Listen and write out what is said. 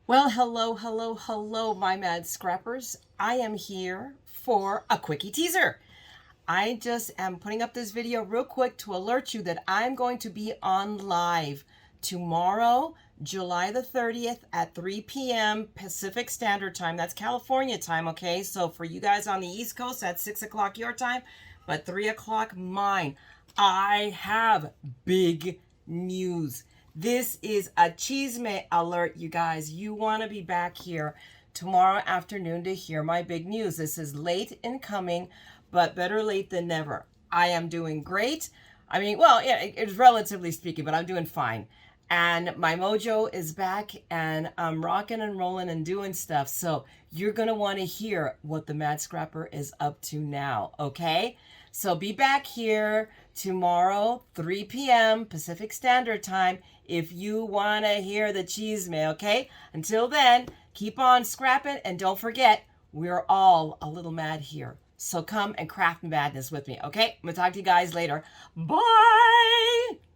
Well, hello, my mad scrappers. I am here for a quickie teaser. I just am putting up this video real quick to alert you that I'm going to be on live tomorrow, July the 30th at 3 p.m. Pacific Standard Time. That's California time, okay? So for you guys on the East Coast, that's 6 o'clock your time, but 3 o'clock mine. I have big news. This is a CHISME alert, you guys. You want to be back here tomorrow afternoon to hear my big news. This is late in coming, but better late than never. I am doing great. I mean, well, yeah, it's relatively speaking, but I'm doing fine. And my mojo is back and I'm rocking and rolling and doing stuff. So you're going to want to hear what the Mad Scrapper is up to now, okay? So be back here tomorrow, 3 p.m. Pacific Standard Time, if you want to hear the CHISME, okay? Until then, keep on scrapping, and don't forget, we're all a little mad here. So come and craft madness with me, okay? I'm going to talk to you guys later. Bye!